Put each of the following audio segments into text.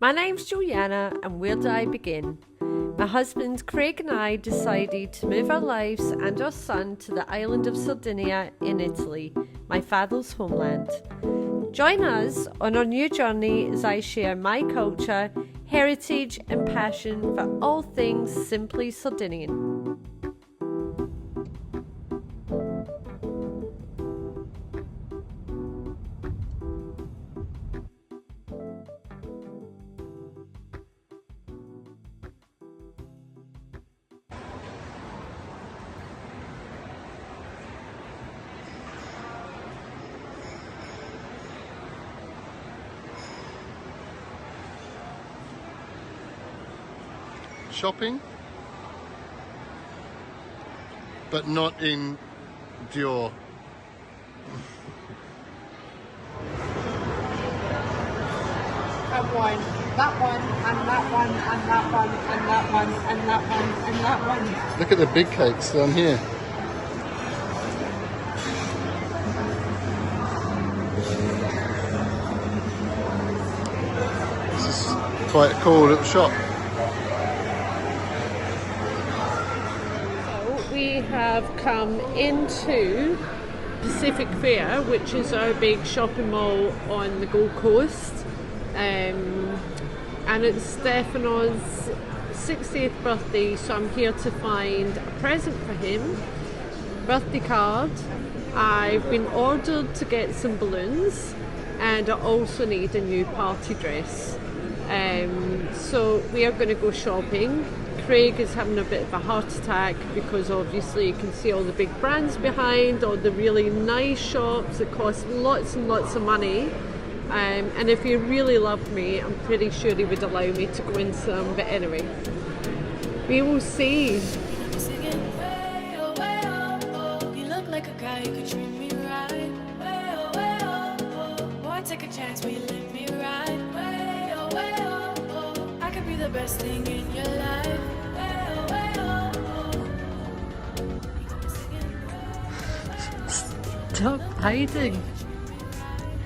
My name's Juliana, and where do I begin? My husband Craig and I decided to move our lives and our son to the island of Sardinia in Italy, my father's homeland. Join us on our new journey as I share my culture, heritage and passion for all things Simply Sardinian. Shopping, but not in Dior. That one, and that one, and that one, and that one, and that one, and that one. Look at the big cakes down here. This is quite a cool little shop. We have come into Pacific Fair, which is our big shopping mall on the Gold Coast, and it's Stefano's 60th birthday, so I'm here to find a present for him, birthday card. I've been ordered to get some balloons, and I also need a new party dress. So we are going to go shopping. Craig is having a bit of a heart attack because obviously you can see all the big brands behind, all the really nice shops that cost lots and lots of money. And if he really loved me, I'm pretty sure he would allow me to go in some. But anyway, we will see. Take a chance, will you let me ride? Way oh, way oh, oh. I could be the best thing in your life. Way oh, way oh, oh. Stop hiding.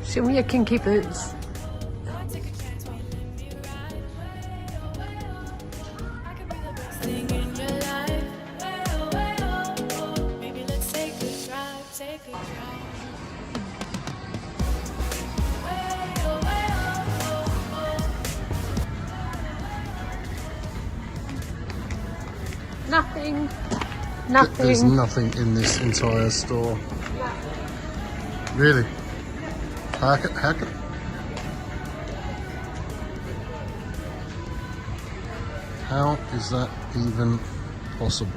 Show me your kinky boots. Take a chance, will you let me ride? Way oh, way oh. I could be the best thing in your life. Way oh, way oh. Maybe let's take a drive, take a drive. Nothing. There's nothing in this entire store. Really? How is that even possible?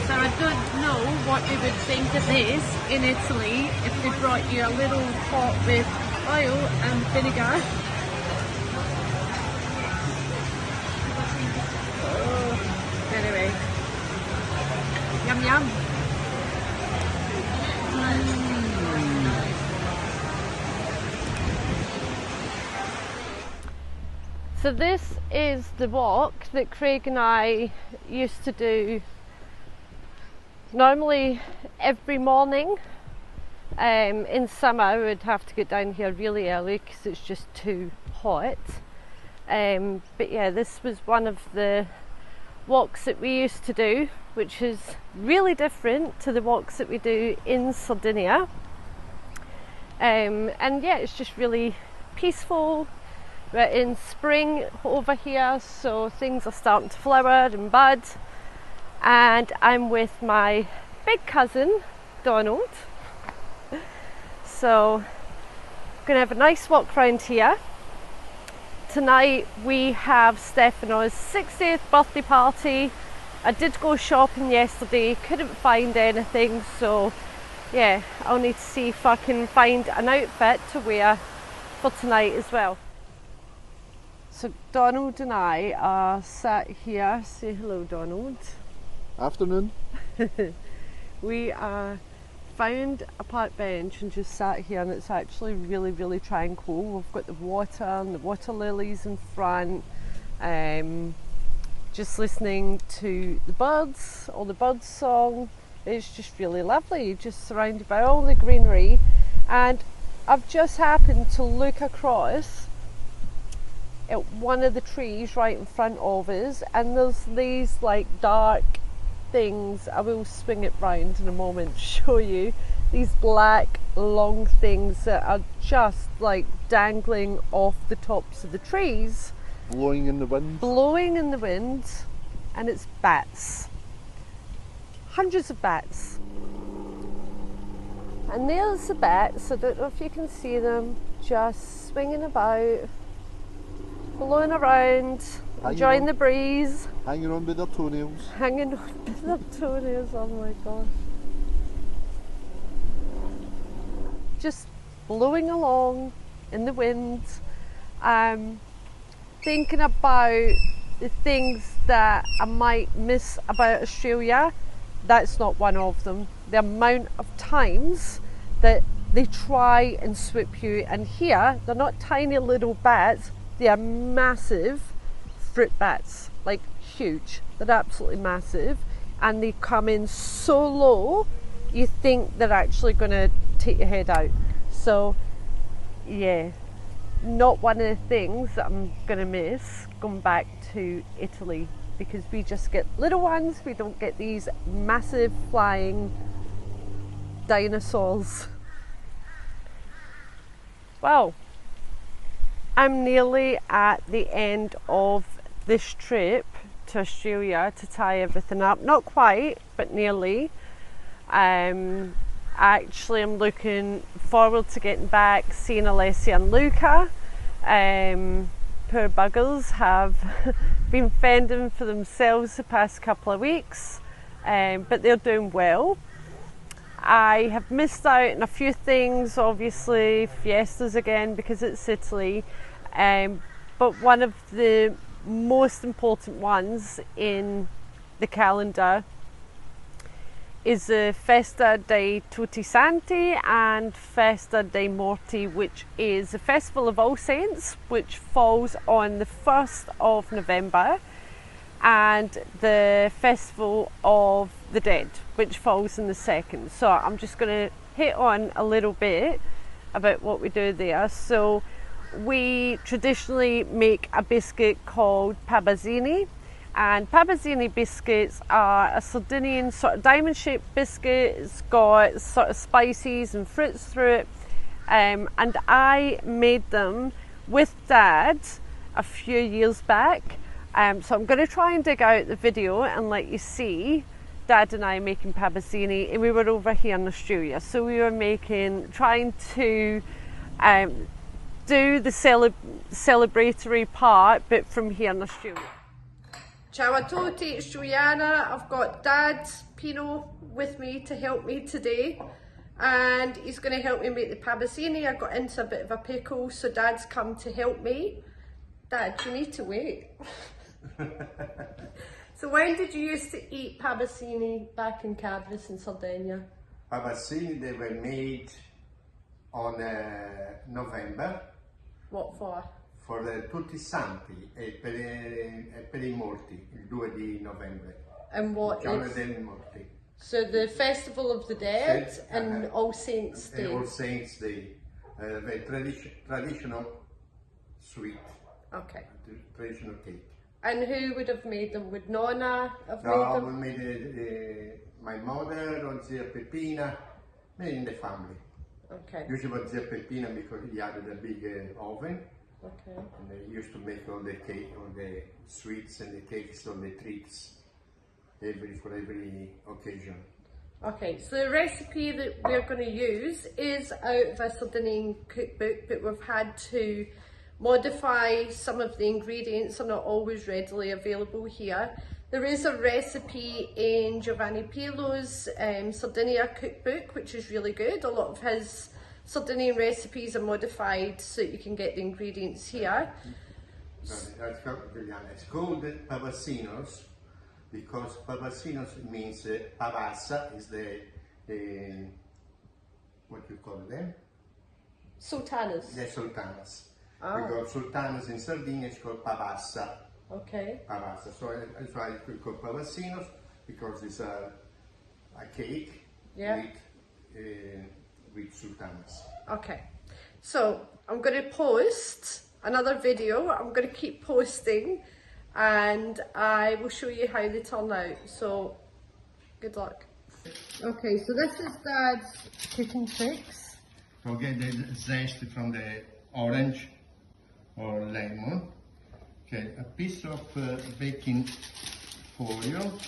So I don't know what you would think of this in Italy if they brought you a little pot with oil and vinegar. Oh, anyway, yum yum. So this is the walk that Craig and I used to do normally every morning. In summer I would have to get down here really early because it's just too hot. But yeah, this was one of the walks that we used to do, which is really different to the walks that we do in Sardinia. And yeah, it's just really peaceful. We're in spring over here, so things are starting to flower and bud. And I'm with my big cousin Donald, so I'm gonna have a nice walk around here. Tonight we have Stefano's 60th birthday party. I did go shopping yesterday, couldn't find anything, so yeah, I'll need to see if I can find an outfit to wear for tonight as well. So Donald and I are sat here. Say hello, Donald. Afternoon. We found a park bench and just sat here, and it's actually really tranquil. We've got the water and the water lilies in front, just listening to the birds, or the birds song, it's just really lovely. You're just surrounded by all the greenery, and I've just happened to look across at one of the trees right in front of us, and there's these like dark things. I will swing it round in a moment to show you. These black long things that are just like dangling off the tops of the trees, Blowing in the wind. blowing in the wind, and it's bats. Hundreds of bats. And there's the bats, I don't know if you can see them, just swinging about, blowing around, enjoying on. the breeze, Hanging on with their toenails. hanging on with their toenails. Oh my gosh. Just blowing along in the wind, thinking about the things that I might miss about Australia. That's not one of them. The amount of times that they try and swoop you, and here they're not tiny little bats, they are massive fruit bats, like huge. They're absolutely massive, and they come in so low you think they're actually going to take your head out. So yeah, not one of the things that I'm going to miss going back to Italy, because we just get little ones, we don't get these massive flying dinosaurs. Well, I'm nearly at the end of this trip to Australia to tie everything up. Not quite, but nearly. Actually, I'm looking forward to getting back, seeing Alessia and Luca. Poor buggers have been fending for themselves the past couple of weeks, but they're doing well. I have missed out on a few things, obviously fiestas again because it's Italy, but one of the most important ones in the calendar is the Festa dei Tutti Santi and Festa dei Morti, which is the Festival of All Saints, which falls on the 1st of November, and the Festival of the Dead, which falls in the 2nd. So I'm just going to hit on a little bit about what we do there. So we traditionally make a biscuit called pabazzini, and pabazzini biscuits are a Sardinian sort of diamond-shaped biscuit. It's got sort of spices and fruits through it, and I made them with Dad a few years back. So I'm going to try and dig out the video and let you see Dad and I making pabazzini, and we were over here in Australia. So we were trying to do the celebratory part, but from here in Australia. Ciao a tutti, it's Juliana. I've got Dad Pino with me to help me today, and he's going to help me make the pabazzini. I got into a bit of a pickle, so Dad's come to help me. Dad, you need to wait. So when did you used to eat pabazzini back in Cadvis in Sardinia? Pabazzini, they were made on November. What for? For the Tutti Santi e per i morti, il 2 di novembre. And what Giorno is? dei morti. So the Festival of the Dead and All Saints Day. All Saints Day. The traditional sweet. Okay. Traditional cake. And who would have made them? Would Nonna have made No, them? we made my mother or Zia Peppina, made in the family. Okay. Usually Zia Peppina because he had a big oven. Okay. And they used to make all the cake, all the sweets and the cakes, all the treats, for every occasion. Okay, so the recipe that we're going to use is out of a Sardinian cookbook, but we've had to modify some of the ingredients. Are not always readily available here. There is a recipe in Giovanni Pilo's Sardinia cookbook, which is really good. A lot of his Sardinian recipes are modified so that you can get the ingredients here. It's called pavassinos because pavassinos means pavassa is the what you call them? Sultanas. The sultanas. Ah. We got sultanas in Sardinia, it's called pavassa. Okay. Pavassa. So that's why we call pavassinos, because it's a cake Yeah. with sultanas. Okay, so I'm going to post another video. I'm going to keep posting and I will show you how they turn out. So good luck. Okay, so this is Dad's cooking tricks. So get the zest from the orange or lemon. Okay, a piece of baking foil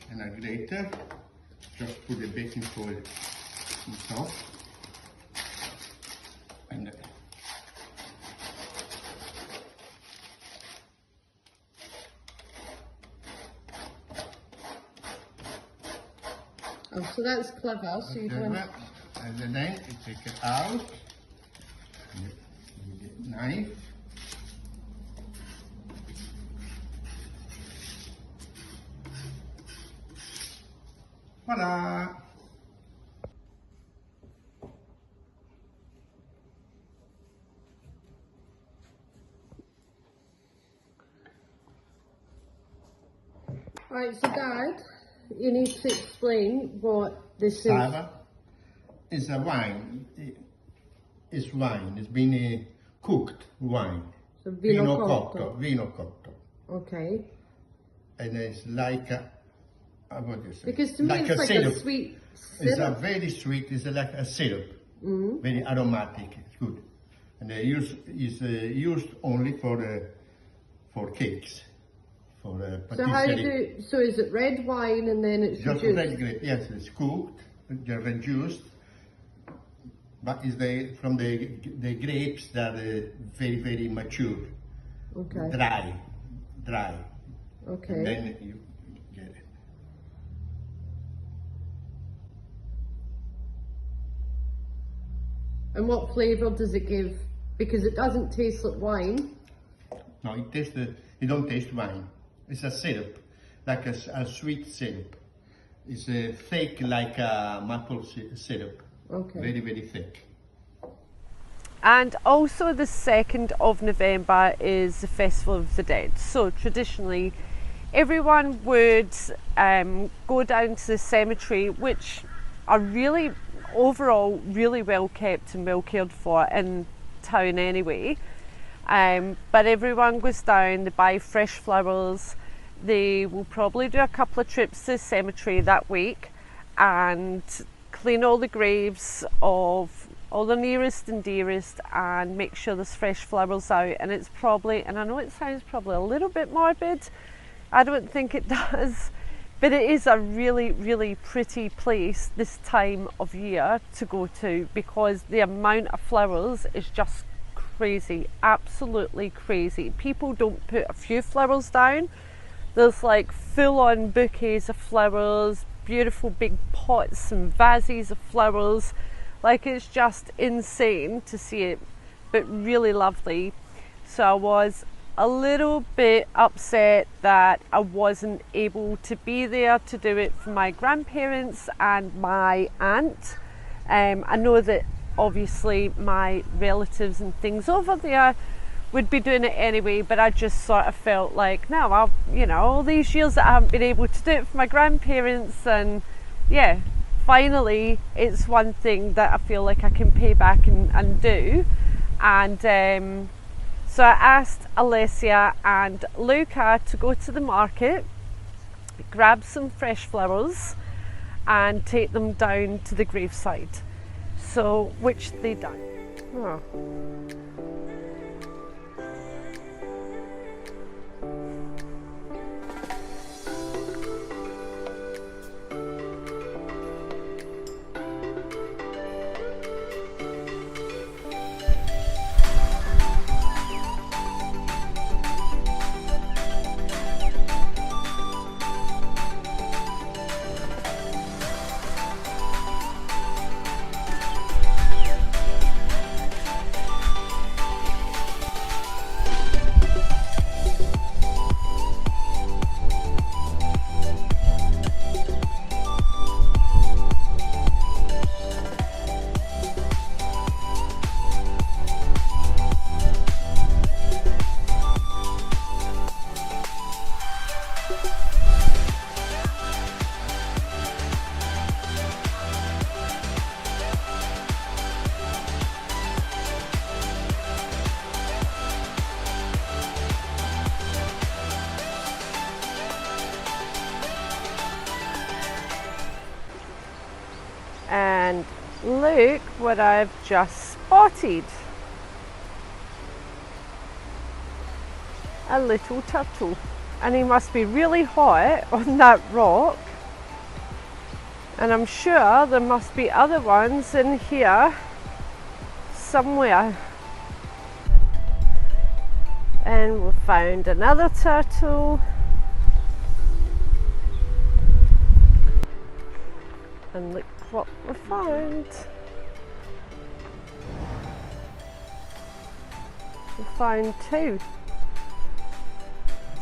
and a grater. Just put the baking foil on top. And Oh, so that's clever. So you don't. and then you take it out with the knife. Voila! Right, so Dad, you need to explain what this is. Sarda is a wine. It's wine. It's been cooked wine. So vino cotto. Vino cotto. Okay. And it's like a, what do you say? Because to me like it's like syrup. a sweet It's a syrup. very sweet. It's like a syrup. Mm-hmm. Very aromatic. It's good. And they use is used only for cakes. For So how do patisserie. so is it red wine and then it's Just reduced? red grape. Yes, it's cooked, reduced. But it's from the grapes that are very mature, Okay. dry. Okay. And then you get it. And what flavour does it give? Because it doesn't taste like wine. No, you don't taste wine. It's a syrup, like a sweet syrup. It's thick like a maple syrup. Okay. Very thick. And also the 2nd of November is the Festival of the Dead. So traditionally everyone would go down to the cemetery, which are really overall really well kept and well cared for in town anyway. But everyone goes down, they buy fresh flowers, they will probably do a couple of trips to the cemetery that week and clean all the graves of all the nearest and dearest and make sure there's fresh flowers out. And it's probably, and I know it sounds probably a little bit morbid, I don't think it does, but it is a really pretty place this time of year to go to because the amount of flowers is just crazy, absolutely crazy. People don't put a few flowers down. There's like full-on bouquets of flowers, beautiful big pots and vases of flowers. Like it's just insane to see it, but really lovely. So I was a little bit upset that I wasn't able to be there to do it for my grandparents and my aunt. I know that obviously my relatives and things over there would be doing it anyway, but I just sort of felt like, no, all these years that I haven't been able to do it for my grandparents, and yeah, finally it's one thing that I feel like I can pay back and do. And so I asked Alessia and Luca to go to the market, grab some fresh flowers and take them down to the gravesite. So, which they done. Oh. And look what I've just spotted. A little turtle. And he must be really high on that rock. And I'm sure there must be other ones in here somewhere. And we found another turtle. And look what we found. We found two.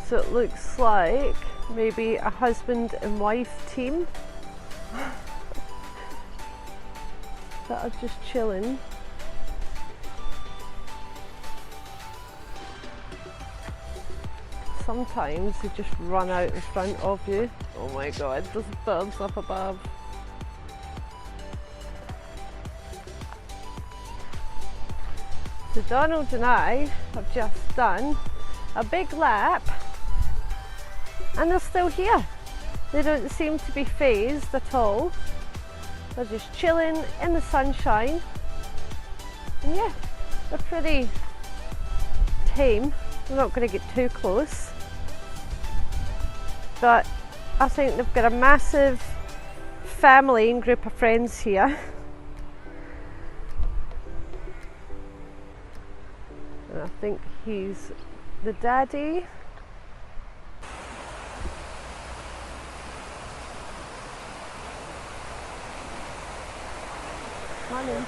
So it looks like maybe a husband and wife team that are just chilling. Sometimes they just run out in front of you. Oh my god, there's birds up above. So Donald and I have just done a big lap and they're still here. They don't seem to be phased at all. They're just chilling in the sunshine. And yeah, they're pretty tame. We're not going to get too close. But I think they've got a massive family and group of friends here. And I think he's the daddy. Morning.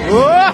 Woo!